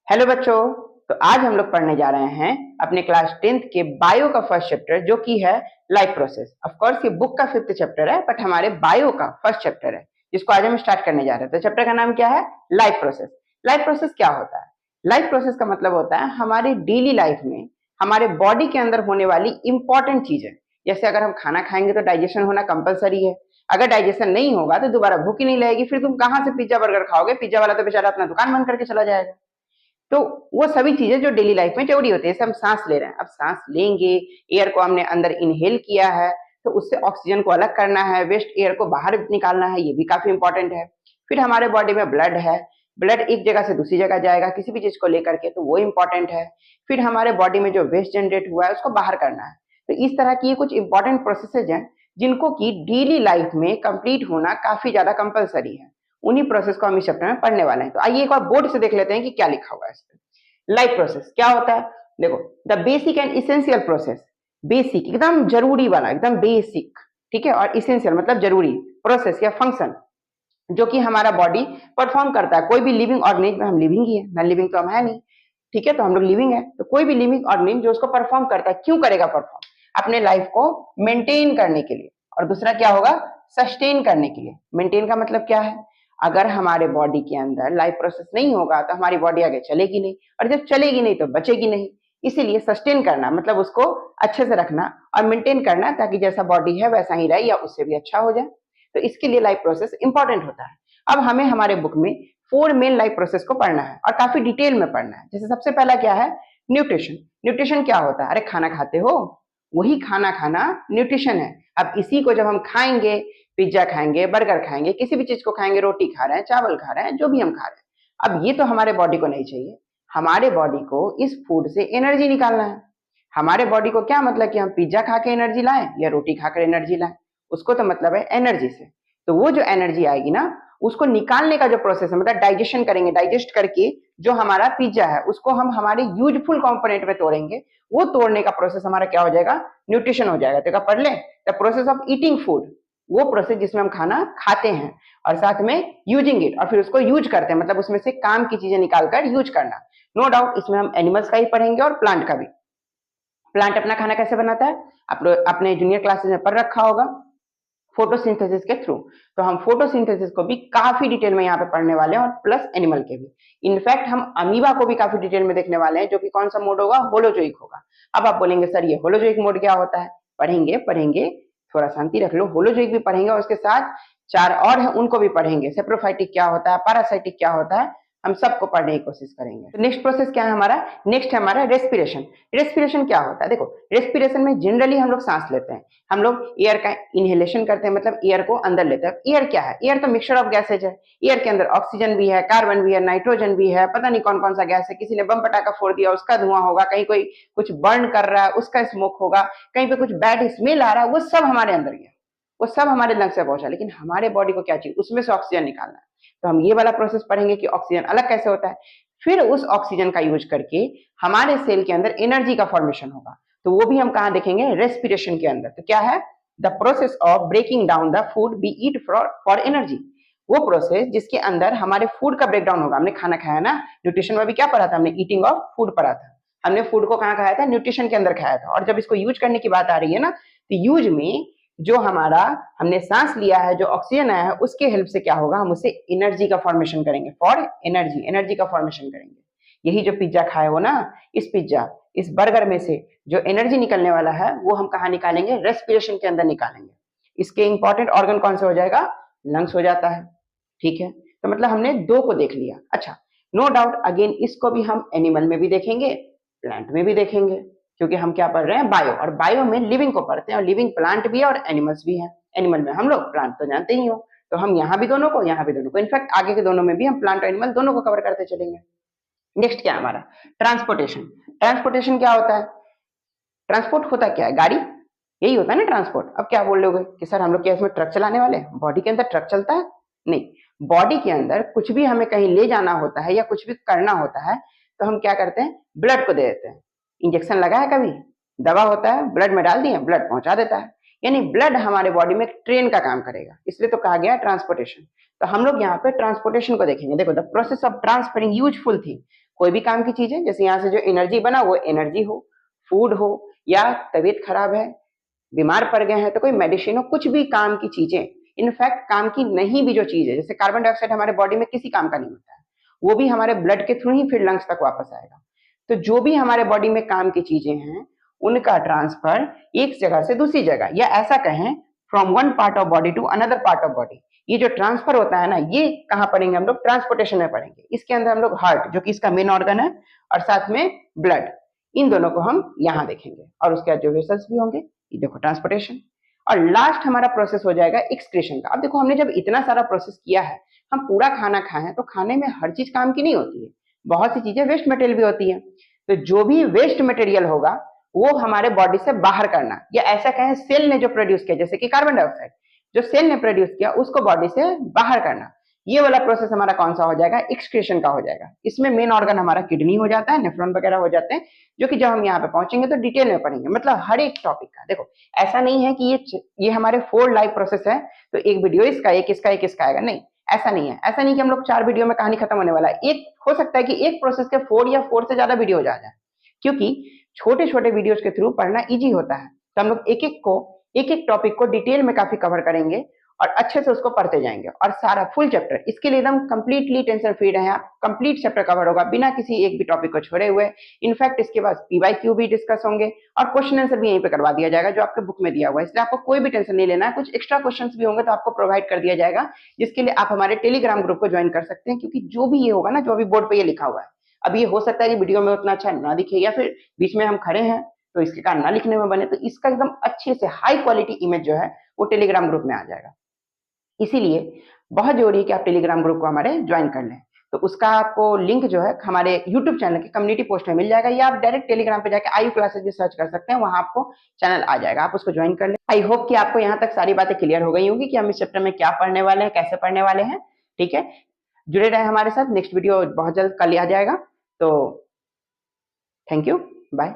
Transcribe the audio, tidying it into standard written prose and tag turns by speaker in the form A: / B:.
A: Hello बच्चों। तो आज हम लोग पढ़ने जा रहे हैं अपने क्लास 10th के बायो का फर्स्ट चैप्टर जो कि है लाइफ प्रोसेस। ऑफ कोर्स ये बुक का 5th चैप्टर है बट हमारे बायो का फर्स्ट चैप्टर है जिसको आज हम स्टार्ट करने जा रहे हैं। तो चैप्टर का नाम क्या है? Life process. लाइफ प्रोसेस क्या होता है? लाइफ प्रोसेस का मतलब होता है हमारी डेली लाइफ में हमारे बॉडी के अंदर होने वाली इंपॉर्टेंट चीजें। जैसे अगर हम खाना खाएंगे तो डाइजेशन होना कंपलसरी है। अगर डाइजेशन नहीं होगा तो दोबारा भूख ही नहीं लगेगी, फिर तुम कहां से पिज्जा बर्गर खाओगे? पिज्जा वाला तो बेचारा अपना दुकान बंद करके चला जाएगा। तो वो सभी चीजें जो डेली लाइफ में जरूरी होती है। जैसे हम सांस ले रहे हैं, अब सांस लेंगे, एयर को हमने अंदर इनहेल किया है तो उससे ऑक्सीजन को अलग करना है, वेस्ट एयर को बाहर निकालना है, ये भी काफी इंपॉर्टेंट है। फिर हमारे बॉडी में ब्लड है, ब्लड एक जगह से दूसरी जगह जाएगा किसी भी चीज को लेकर के, तो वो इंपॉर्टेंट है। फिर हमारे बॉडी में जो वेस्ट जनरेट हुआ है उसको बाहर करना है। तो इस तरह की कुछ इंपॉर्टेंट प्रोसेसेज हैं जिनको की डेली लाइफ में कंप्लीट होना काफी ज्यादा कंपलसरी है। उन्हीं प्रोसेस को हम इस चैप्टर में पढ़ने वाले हैं। तो आइए एक बार बोर्ड से देख लेते हैं कि क्या लिखा हुआ है इस पे। लाइफ प्रोसेस क्या होता है? देखो, the basic and essential process. Basic एकदम जरूरी वाला, एकदम बेसिक, ठीक है, और इसेंशियल मतलब जरूरी प्रोसेस या फंक्शन जो कि हमारा बॉडी परफॉर्म करता है। कोई भी लिविंग ऑर्गेनिज्म, हम लिविंग ही है, नॉन लिविंग तो हम है नहीं, ठीक है, तो हम लोग लिविंग है। तो कोई भी लिविंग ऑर्गेनिज्म जो उसको परफॉर्म करता है, क्यों करेगा परफॉर्म? अपने लाइफ को मेंटेन करने के लिए। और दूसरा क्या होगा? सस्टेन करने के लिए। मेंटेन का मतलब क्या है? अगर हमारे बॉडी के अंदर लाइफ प्रोसेस नहीं होगा तो हमारी बॉडी आगे चलेगी नहीं, और जब चलेगी नहीं तो बचेगी नहीं। इसीलिए सस्टेन करना मतलब उसको अच्छे से रखना और मेंटेन करना ताकि जैसा बॉडी है वैसा ही रहे या उससे भी अच्छा हो जाए। तो इसके लिए लाइफ प्रोसेस इंपॉर्टेंट होता है। अब हमें हमारे बुक में 4 मेन लाइफ प्रोसेस को पढ़ना है और काफी डिटेल में पढ़ना है। जैसे सबसे पहला क्या है? न्यूट्रिशन। न्यूट्रिशन क्या होता है? अरे खाना खाते हो, वही खाना खाना न्यूट्रिशन है। अब इसी को जब हम खाएंगे, पिज्जा खाएंगे, बर्गर खाएंगे, किसी भी चीज को खाएंगे, रोटी खा रहे हैं, चावल खा रहे हैं, जो भी हम खा रहे हैं, अब ये तो हमारे बॉडी को नहीं चाहिए। हमारे बॉडी को इस फूड से एनर्जी निकालना है। हमारे बॉडी को क्या मतलब कि हम पिज्जा खा के एनर्जी लाएं या रोटी खाकर एनर्जी लाएं? उसको तो मतलब है एनर्जी से। तो वो जो एनर्जी आएगी ना, उसको निकालने का जो प्रोसेस है, मतलब डाइजेशन करेंगे, डाइजेस्ट करके जो हमारा पिज्जा है उसको हम हमारे यूजफुल कंपोनेंट में तोड़ेंगे। वो तोड़ने का प्रोसेस हमारा क्या हो जाएगा? न्यूट्रिशन हो जाएगा। तो क्या पढ़ ले? The process of eating food, वो प्रोसेस जिसमें हम खाना खाते हैं और साथ में यूजिंग इट, और फिर उसको यूज करते हैं, मतलब उसमें से काम की चीजें निकालकर यूज करना। नो डाउट इसमें हम एनिमल्स का ही पढ़ेंगे और प्लांट का भी। प्लांट अपना खाना कैसे बनाता है? आप लोग अपने जूनियर क्लासेस में पढ़ रखा होगा, फोटोसिंथेसिस के थ्रू। तो हम फोटोसिंथेसिस को भी काफी डिटेल में यहाँ पे पढ़ने वाले हैं और प्लस एनिमल के भी। इनफैक्ट हम अमीबा को भी काफी डिटेल में देखने वाले हैं, जो कि कौन सा मोड होगा? होलोजोइक होगा। अब आप बोलेंगे सर ये होलोजोइक मोड क्या होता है? पढ़ेंगे पढ़ेंगे, थोड़ा शांति रख लो। होलोजोइक भी पढ़ेंगे और उसके साथ 4 और है उनको भी पढ़ेंगे। सेप्रोफाइटिक क्या होता है, पैरासाइटिक क्या होता है, हम सबको पढ़ने की कोशिश करेंगे। तो नेक्स्ट प्रोसेस क्या है हमारा? नेक्स्ट है हमारा रेस्पिरेशन। रेस्पिरेशन क्या होता है? देखो, रेस्पिरेशन में जनरली हम लोग सांस लेते हैं, हम लोग एयर का इनहेलेशन करते हैं, मतलब एयर को अंदर लेते हैं। एयर क्या है? एयर तो मिक्सचर ऑफ गैसेज है। एयर के अंदर ऑक्सीजन भी है, कार्बन भी है, नाइट्रोजन भी है, पता नहीं कौन कौन सा गैस है। किसी ने बम पटाखा फोड़ दिया उसका धुआं होगा, कहीं कोई कुछ बर्न कर रहा है उसका स्मोक होगा, कहीं पे कुछ बैड स्मेल आ रहा है, वो सब हमारे अंदर गया, वो सब हमारे लंग्स से पहुंचा। लेकिन हमारे बॉडी को क्या चाहिए? उसमें से ऑक्सीजन निकालना है। तो हम ये वाला प्रोसेस पढ़ेंगे कि ऑक्सीजन अलग कैसे होता है। फिर उस ऑक्सीजन का यूज करके हमारे सेल के अंदर एनर्जी का फॉर्मेशन होगा। तो वो भी हम कहाँ देखेंगे? रेस्पिरेशन के अंदर। तो क्या है? The process of breaking down the food we eat for energy. वो प्रोसेस जिसके अंदर हमारे फूड का ब्रेकडाउन होगा। हमने खाना खाया ना, न्यूट्रिशन में भी क्या पढ़ा था हमने? ईटिंग ऑफ फूड पढ़ा था। हमने फूड को कहाँ खाया था? न्यूट्रिशन के अंदर खाया था। और जब इसको यूज करने की बात आ रही है ना, तो यूज में जो हमारा हमने सांस लिया है, जो ऑक्सीजन आया है, उसके हेल्प से क्या होगा? हम उससे एनर्जी का फॉर्मेशन करेंगे, फॉर एनर्जी, एनर्जी का फॉर्मेशन करेंगे। यही जो पिज्जा खाए हो ना, इस पिज्जा, इस बर्गर में से जो एनर्जी निकलने वाला है वो हम कहाँ निकालेंगे? रेस्पिरेशन के अंदर निकालेंगे। इसके इंपॉर्टेंट ऑर्गन कौन से हो जाएगा? लंग्स हो जाता है, ठीक है। तो मतलब हमने 2 को देख लिया। अच्छा, नो डाउट अगेन इसको भी हम एनिमल में भी देखेंगे, प्लांट में भी देखेंगे, क्योंकि हम क्या पढ़ रहे हैं? बायो। और बायो में लिविंग को पढ़ते हैं, और लिविंग प्लांट भी है और एनिमल्स भी है। एनिमल में हम लोग, प्लांट तो जानते ही हो, तो हम यहाँ भी दोनों को, यहाँ भी दोनों को, इनफैक्ट आगे के दोनों में भी हम प्लांट और एनिमल दोनों को कवर करते चलेंगे। नेक्स्ट क्या है हमारा? ट्रांसपोर्टेशन। ट्रांसपोर्टेशन क्या होता है? ट्रांसपोर्ट होता क्या है? गाड़ी, यही होता है ना ट्रांसपोर्ट। अब क्या बोल रहे हो कि सर हम लोग क्या इसमें ट्रक चलाने वाले? बॉडी के अंदर ट्रक चलता है? नहीं, बॉडी के अंदर कुछ भी हमें कहीं ले जाना होता है या कुछ भी करना होता है तो हम क्या करते हैं? ब्लड को दे देते हैं। इंजेक्शन लगा है कभी? दवा होता है, ब्लड में डाल दिए, ब्लड पहुंचा देता है। यानी ब्लड हमारे बॉडी में ट्रेन का काम करेगा, इसलिए तो कहा गया ट्रांसपोर्टेशन। तो हम लोग यहाँ पे ट्रांसपोर्टेशन को देखेंगे। देखो, the process of transferring useful thing, कोई भी काम की चीज है, जैसे यहाँ से जो एनर्जी बना वो एनर्जी हो, फूड हो, या तबीयत खराब है, बीमार पड़ गए हैं तो कोई मेडिसिन हो, कुछ भी काम की चीजें, इनफैक्ट काम की नहीं भी जो चीज है, जैसे कार्बन डाइऑक्साइड हमारे बॉडी में किसी काम का नहीं होता है, वो भी हमारे ब्लड के थ्रू ही फिर लंग्स तक वापस आएगा। तो जो भी हमारे बॉडी में काम की चीजें हैं उनका ट्रांसफर एक जगह से दूसरी जगह, या ऐसा कहें from one part of body to another part of body, ये जो ट्रांसफर होता है ना, ये कहाँ पढ़ेंगे हम लोग? ट्रांसपोर्टेशन में पढ़ेंगे। इसके अंदर हम लोग हार्ट, जो कि इसका मेन ऑर्गन है, और साथ में ब्लड, इन दोनों को हम यहाँ देखेंगे, और उसके बाद जो वेसल्स भी होंगे, ये देखो ट्रांसपोर्टेशन। और लास्ट हमारा प्रोसेस हो जाएगा एक्सक्रीशन का। अब देखो हमने जब इतना सारा प्रोसेस किया है, हम पूरा खाना खाए हैं, तो खाने में हर चीज काम की नहीं होती है, बहुत सी चीजें वेस्ट मटेरियल भी होती है। तो जो भी वेस्ट मटेरियल होगा वो हमारे बॉडी से बाहर करना, या ऐसा कहें सेल ने जो प्रोड्यूस किया, जैसे कि कार्बन डाइऑक्साइड जो सेल ने प्रोड्यूस किया उसको बॉडी से बाहर करना, ये वाला प्रोसेस हमारा कौन सा हो जाएगा? एक्सक्रीशन का हो जाएगा। इसमें मेन ऑर्गन हमारा किडनी हो जाता है, नेफ्रॉन वगैरह हो जाते हैं, जो कि जब हम यहाँ पे पहुंचेंगे तो डिटेल में पढ़ेंगे, मतलब हर एक टॉपिक का। देखो ऐसा नहीं है कि ये हमारे 4 लाइव प्रोसेस है, तो एक वीडियो इसका, एक इसका, एक इसका आएगा, नहीं, ऐसा नहीं है। ऐसा नहीं कि हम लोग 4 वीडियो में कहानी खत्म होने वाला है। एक हो सकता है कि एक प्रोसेस के 4 या 4 से ज्यादा वीडियो जा जाए, क्योंकि छोटे छोटे वीडियोस के थ्रू पढ़ना इजी होता है। तो हम लोग एक एक टॉपिक को डिटेल में काफी कवर करेंगे और अच्छे से उसको पढ़ते जाएंगे, और सारा फुल चैप्टर, इसके लिए एकदम कंप्लीटली टेंशन फ्री रहें आप। कंप्लीट चैप्टर कवर होगा बिना किसी एक भी टॉपिक को छोड़े हुए। इनफैक्ट इसके बाद पीवाईक्यू भी डिस्कस होंगे, और क्वेश्चन आंसर भी यहीं पे करवा दिया जाएगा जो आपके बुक में दिया हुआ है, इसलिए आपको कोई भी टेंशन नहीं लेना है। कुछ एक्स्ट्रा क्वेश्चंस भी होंगे तो आपको प्रोवाइड कर दिया जाएगा, जिसके लिए आप हमारे टेलीग्राम ग्रुप को ज्वाइन कर सकते हैं, क्योंकि जो भी ये होगा ना, जो अभी बोर्ड पे ये लिखा हुआ है, अब ये हो सकता है कि वीडियो में उतना अच्छा ना दिखे, या फिर बीच में हम खड़े हैं तो इसके कारण ना लिखने में बने, तो इसका एकदम अच्छे से हाई क्वालिटी इमेज जो है वो टेलीग्राम ग्रुप में आ जाएगा। इसीलिए बहुत जरूरी है कि आप टेलीग्राम ग्रुप को हमारे ज्वाइन कर लें। तो उसका आपको लिंक जो है हमारे यूट्यूब चैनल की कम्युनिटी पोस्ट में मिल जाएगा, या आप डायरेक्ट टेलीग्राम पे जाकर आयु क्लासेस भी सर्च कर सकते हैं, वहां आपको चैनल आ जाएगा, आप उसको ज्वाइन कर लें। आई होप कि आपको यहाँ तक सारी बातें क्लियर हो गई होंगी कि हम इस चैप्टर में क्या पढ़ने वाले हैं, कैसे पढ़ने वाले हैं। ठीक है, जुड़े रहे हमारे साथ, नेक्स्ट वीडियो बहुत जल्द कल आ जाएगा। तो थैंक यू, बाय।